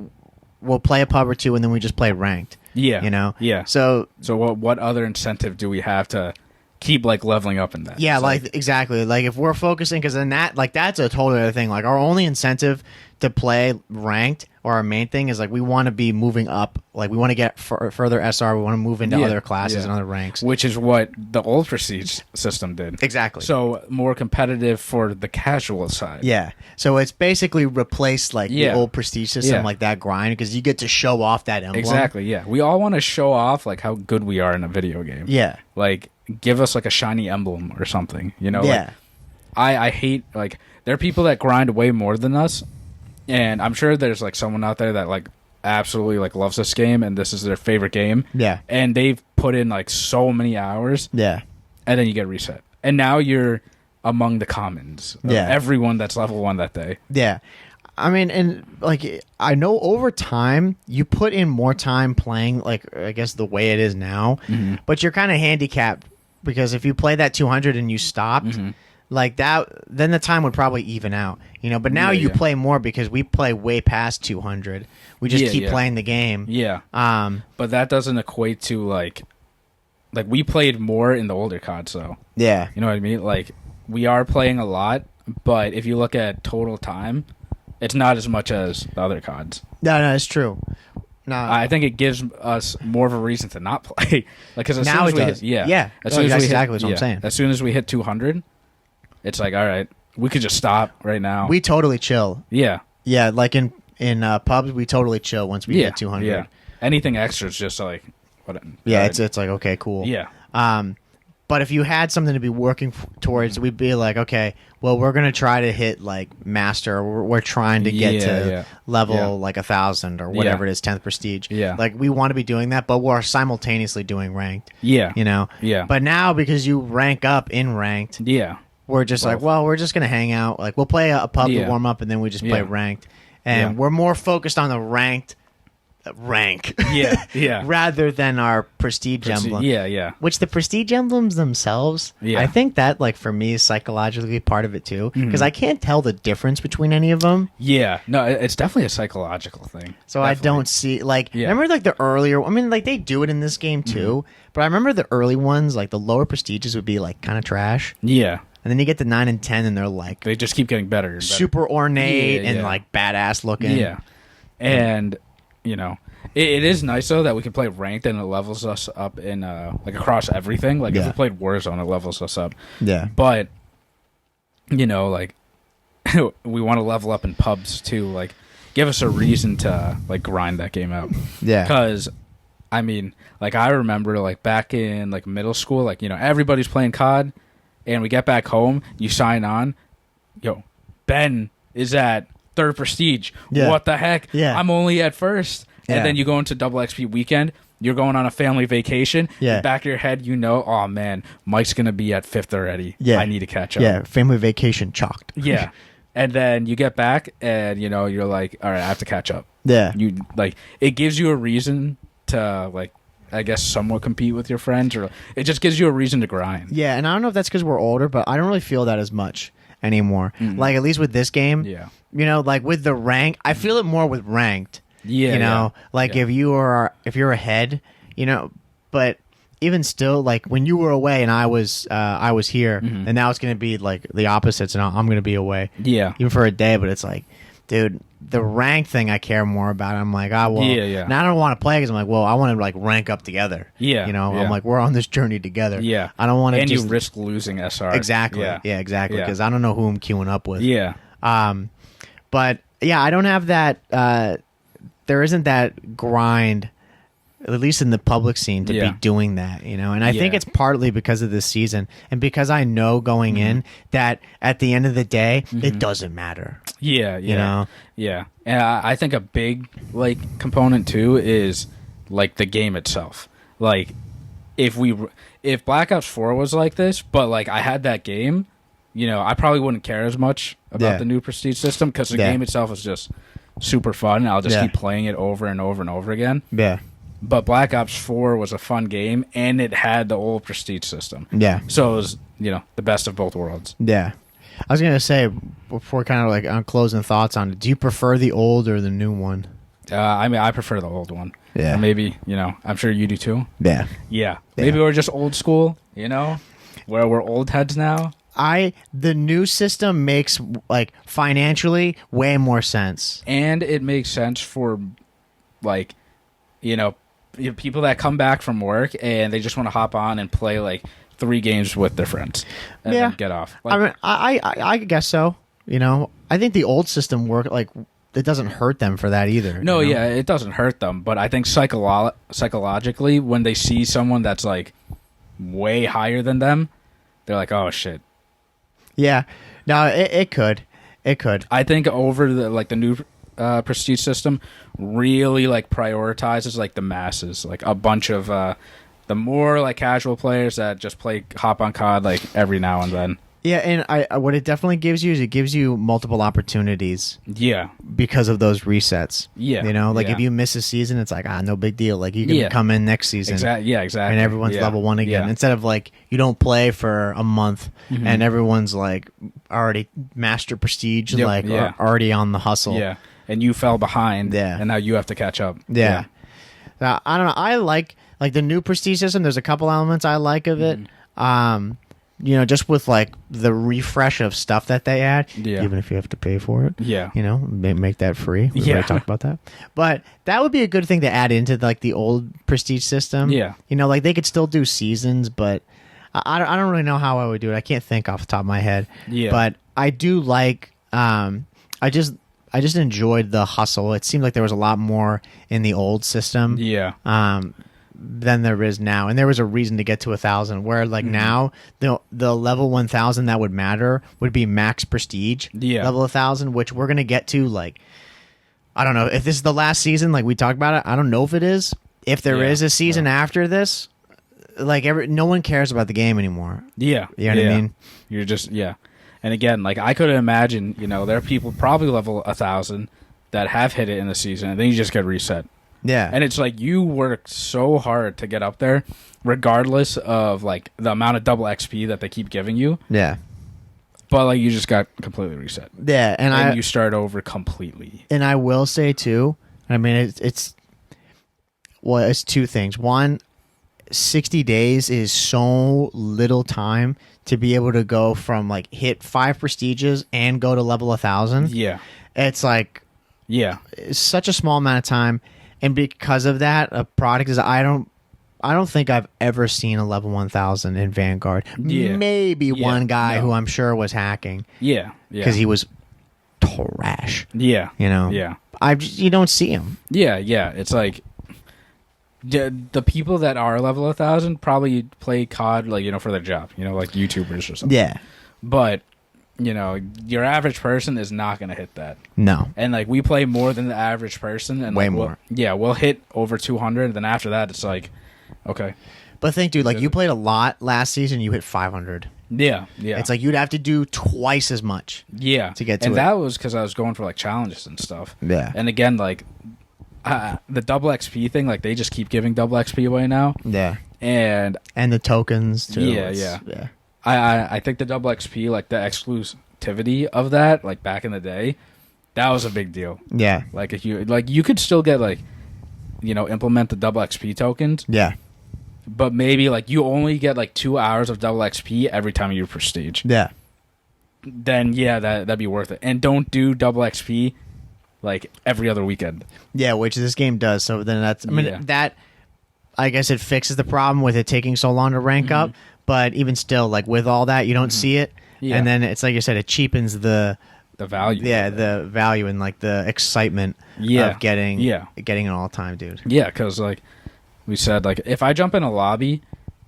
we'll play a pub or two, and then we just play ranked. Yeah. You know? Yeah. So what other incentive do we have to keep like leveling up in that? Yeah, like exactly. Like if we're focusing, because then that's a totally other thing. Like our only incentive to play ranked, or our main thing, is like we want to be moving up. Like we want to get further SR. We want to move into other classes and other ranks, which is what the old Prestige system did. Exactly. So more competitive for the casual side. Yeah. So it's basically replaced like the old Prestige system, like that grind, because you get to show off that emblem. Exactly. Yeah. We all want to show off like how good we are in a video game. Yeah. Like, give us like a shiny emblem or something, you know? Yeah. Like, I hate, like, there are people that grind way more than us, and I'm sure there's like someone out there that like absolutely like loves this game and this is their favorite game. Yeah. And they've put in like so many hours. Yeah. And then you get reset. And now you're among the commons. Yeah. Everyone that's level 1 that day. Yeah. I mean, and like, I know over time you put in more time playing, like, I guess the way it is now, but you're kind of handicapped because if you play that 200 and you stopped, like that, then the time would probably even out, you know. But now you play more because we play way past 200. We just keep playing the game. Yeah. But that doesn't equate to like we played more in the older CODs, though. Yeah. You know what I mean? Like, we are playing a lot, but if you look at total time, it's not as much as the other CODs. No, it's true. No, I think it gives us more of a reason to not play. Like, because now it does. Yeah. That's exactly what I'm saying. As soon as we hit 200, it's like, all right, we could just stop right now. We totally chill. Yeah. Yeah, like in pubs, we totally chill once we hit 200. Yeah. Anything extra is just like, what? Yeah, it's like, okay, cool. Yeah. But if you had something to be working towards, we'd be like, okay, well, we're gonna try to hit like master. We're trying to get to level like 1,000 or whatever it is, 10th prestige. Yeah, like we want to be doing that, but we're simultaneously doing ranked. Yeah, you know. Yeah. But now because you rank up in ranked, we're just like, well, we're just gonna hang out. Like we'll play a pub to warm up, and then we just play ranked, and we're more focused on the ranked rank rather than our prestige emblem, which the prestige emblems themselves, I think that, like, for me is psychologically part of it too, because I can't tell the difference between any of them. No, it's definitely a psychological thing, so definitely. I don't see, like, remember like the earlier, I mean, like they do it in this game too, but I remember the early ones, like the lower prestiges would be like kind of trash. And then you get to 9 and 10 and they're like, they just keep getting better and better. Super ornate and like badass looking. And you know, it is nice though that we can play ranked and it levels us up in like across everything. Like if we played Warzone, it levels us up. Yeah. But you know, like we want to level up in pubs too. Like, give us a reason to like grind that game out. Yeah. Because I mean, like I remember like back in like middle school, like, you know, everybody's playing COD, and we get back home, you sign on, yo, Ben is at 3rd prestige. What the heck? I'm only at 1st. And then you go into double XP weekend, you're going on a family vacation. In the back of your head, you know, oh man, Mike's gonna be at 5th already. I need to catch up. Family vacation chalked. And then you get back and, you know, you're like, all right, I have to catch up. You like, it gives you a reason to, like, I guess somewhat compete with your friends, or it just gives you a reason to grind. And I don't know if that's because we're older, but I don't really feel that as much anymore. Like, at least with this game, you know, like with the rank, I feel it more with ranked. You know, like if you're ahead, you know, but even still, like when you were away and I was here, and now it's going to be like the opposites, and I'm going to be away. Even for a day, but it's like, Dude, the rank thing I care more about. I'm like, now I don't want to play because I'm like, well, I want to like rank up together. Yeah, I'm like, we're on this journey together. Yeah, I don't want to. And you risk losing SR. Exactly. Yeah, exactly. Because I don't know who I'm queuing up with. Yeah. But yeah, I don't have that. There isn't that grind, at least in the public scene, to be doing that, And I think it's partly because of this season, and because I know going in that at the end of the day, it doesn't matter. Yeah. And I think a big component too is the game itself. Like if Black Ops 4 was like this, but I had that game, I probably wouldn't care as much about the new prestige system because the game itself is just super fun. And I'll just keep playing it over and over and over again. Yeah. But Black Ops 4 was a fun game, and it had the old prestige system. Yeah. So it was, the best of both worlds. Yeah. I was going to say, before kind of on closing thoughts on it, do you prefer the old or the new one? I prefer the old one. Yeah. Or maybe, I'm sure you do too. Yeah. Yeah. Maybe we're just old school, where we're old heads now. The new system makes, financially way more sense. And it makes sense for, people that come back from work and they just want to hop on and play 3 games with their friends and then get off. I guess so. I think the old system worked it doesn't hurt them for that either. No, it doesn't hurt them, but I think psychologically when they see someone that's way higher than them, they're like, oh shit. Yeah, no, it could. I think over the new prestige system really prioritizes the masses, a bunch of the more casual players that just hop on COD every now and then. Yeah, and what it definitely gives you is it gives you multiple opportunities. Yeah, because of those resets. Yeah, if you miss a season, it's no big deal. You can come in next season. Exactly. And everyone's level 1 again instead of you don't play for a month and everyone's already master prestige, already on the hustle. Yeah, and you fell behind. Yeah, and now you have to catch up. Yeah. I don't know. I like the new prestige system. There's a couple elements I like of it. Just with the refresh of stuff that they add, even if you have to pay for it. Yeah. Make that free. We already talked about that. But that would be a good thing to add into the old prestige system. Yeah. They could still do seasons, but I don't really know how I would do it. I can't think off the top of my head. Yeah. But I do I just enjoyed the hustle. It seemed like there was a lot more in the old system. Yeah. Than there is now, and there was a reason to get to 1,000. Where now, the level 1,000 that would matter would be max prestige. Yeah. Level 1,000, which we're gonna get to. I don't know if this is the last season. We talked about it. I don't know if it is. If there is a season after this, no one cares about the game anymore. Yeah. You know what I mean? You're just And again, I couldn't imagine. There are people probably level 1,000 that have hit it in the season, and then you just get reset. Yeah. And it's you worked so hard to get up there, regardless of the amount of double XP that they keep giving you. Yeah. But you just got completely reset. Yeah, and you start over completely. And I will say too, it's 2 things. One, 60 days is so little time to be able to go from hit 5 prestiges and go to level 1,000. Yeah. It's it's such a small amount of time. And because of that, a product is I don't think I've ever seen a level 1,000 in Vanguard. Yeah. Maybe one guy who I'm sure was hacking. Yeah. Because he was trash. Yeah. Yeah. You don't see him. Yeah. It's the people that are level 1,000 probably play COD for their job. YouTubers or something. Yeah. But your average person is not going to hit that. No. And we play more than the average person. And way more. We'll hit over 200. Then after that, it's okay. But think, dude, you played a lot last season. You hit 500. Yeah. It's you'd have to do twice as much. Yeah. To get to it. And that was because I was going for challenges and stuff. Yeah. And again, the double XP thing, they just keep giving double XP away now. Yeah. And the tokens too. Yeah. I think the double XP, the exclusivity of that, back in the day, that was a big deal. Yeah. If you could still get implement the double XP tokens. Yeah. But maybe you only get 2 hours of double XP every time you prestige. Yeah. Then that'd be worth it. And don't do double XP like every other weekend. Yeah, which this game does. So then that I guess it fixes the problem with it taking so long to rank up. But even still, like with all that, you don't see it, and then it's like you said, it cheapens the value. Yeah, the value and like the excitement of getting an all time, dude. Yeah, because like we said, like if I jump in a lobby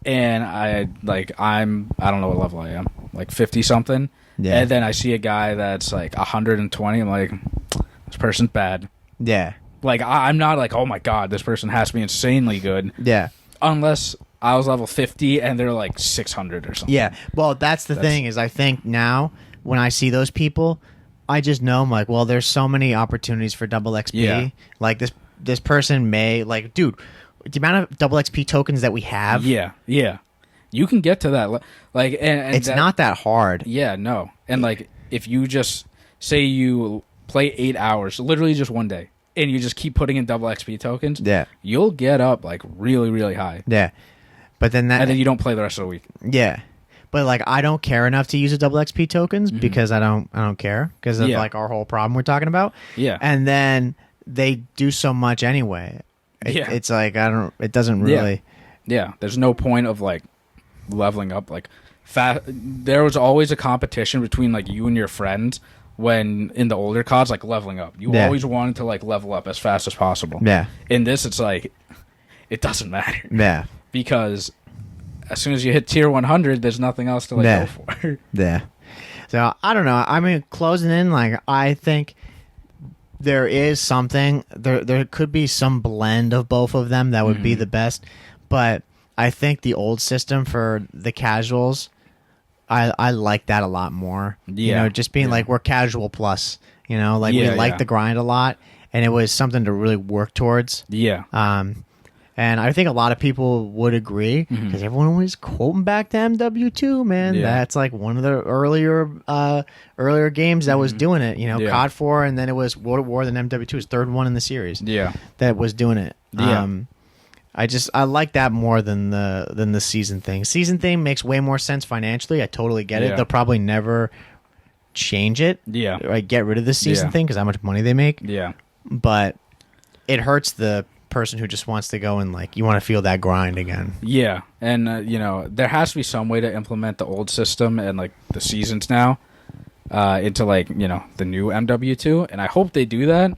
and I don't know what level I am, like 50 something, and then I see a guy that's like 120, I'm like, this person's bad. Yeah, like I'm not like, oh my god, this person has to be insanely good. Yeah, unless I was level 50 and they're like 600 or something. Yeah, well, that's the thing is I think now when I see those people, I just know I'm like, well, there's so many opportunities for double XP. Yeah. Like this person may like, dude, the amount of double XP tokens that we have. Yeah, you can get to that. Like, and it's not that hard. Yeah, no, and like if you just say you play 8 hours, literally just one day, and you just keep putting in double XP tokens, you'll get up like really, really high. Yeah. But then and then you don't play the rest of the week. Yeah, but like I don't care enough to use the double XP tokens because I don't care because of like our whole problem we're talking about. Yeah, and then they do so much anyway. It's like it doesn't really. Yeah, there's no point of like leveling up like fast. There was always a competition between like you and your friends when in the older CODs, like leveling up. You always wanted to like level up as fast as possible. Yeah. In this, it's like it doesn't matter. Yeah. Because as soon as you hit tier 100, there's nothing else to like go for. Yeah. So I don't know. I mean, closing in, like I think there is something. There could be some blend of both of them that would be the best. But I think the old system for the casuals, I like that a lot more. Yeah. You know, just being like we're casual plus. You know, like we like the grind a lot, and it was something to really work towards. Yeah. And I think a lot of people would agree because everyone was quoting back to Mw2, man. Yeah. That's like one of the earlier games that was doing it. You know, COD 4, and then it was World at War. Then Mw2 was third one in the series. Yeah, that was doing it. Yeah. I like that more than the season thing. Season thing makes way more sense financially. I totally get it. They'll probably never change it. Yeah, like get rid of the season thing because how much money they make. Yeah, but it hurts the person who just wants to go and like you want to feel that grind again. Yeah, and you know there has to be some way to implement the old system and like the seasons now into like you know the new MW2, and I hope they do that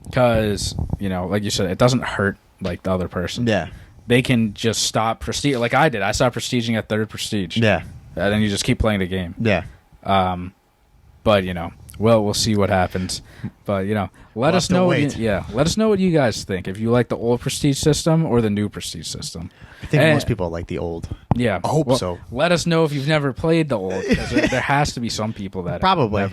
because you know like you said it doesn't hurt like the other person. Yeah, they can just stop prestige like I did. I stopped prestiging at 3rd prestige. Yeah, and then you just keep playing the game. Yeah, but you know. Well, we'll see what happens, but you know, let us know. Let us know what you guys think. If you like the old prestige system or the new prestige system. I think most people like the old. Yeah, I hope so. Let us know if you've never played the old. Because there has to be some people that probably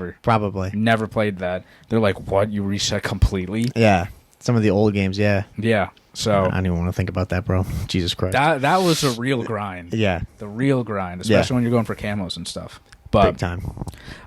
never played that. They're like, "What? You reset completely?" Yeah, some of the old games. Yeah, yeah. So I don't even want to think about that, bro. Jesus Christ, that was a real grind. Yeah, the real grind, especially when you're going for camos and stuff. But big time.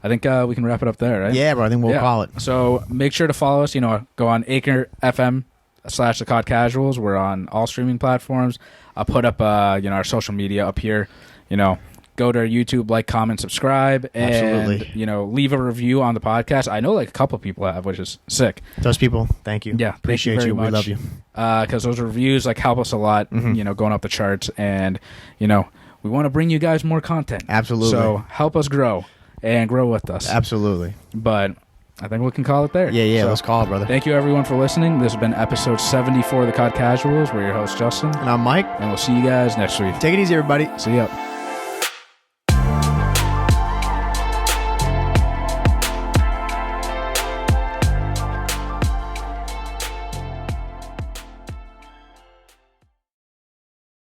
I think we can wrap it up there, right? Yeah, bro. I think we'll call it. So make sure to follow us. You know, go on Anchor FM / the COD Casuals. We're on all streaming platforms. I'll put up you know our social media up here. You know, go to our YouTube, like, comment, subscribe, and you know leave a review on the podcast. I know like a couple people have, which is sick. Those people, thank you. Yeah, appreciate you. Much. We love you. Because those reviews like help us a lot. You know, going up the charts, and you know. We want to bring you guys more content. Absolutely. So help us grow and grow with us. Absolutely. But I think we can call it there. Yeah, so, let's call it, brother. Thank you, everyone, for listening. This has been episode 74 of the COD Casuals. We're your host, Justin. And I'm Mike. And we'll see you guys next week. Take it easy, everybody. See ya.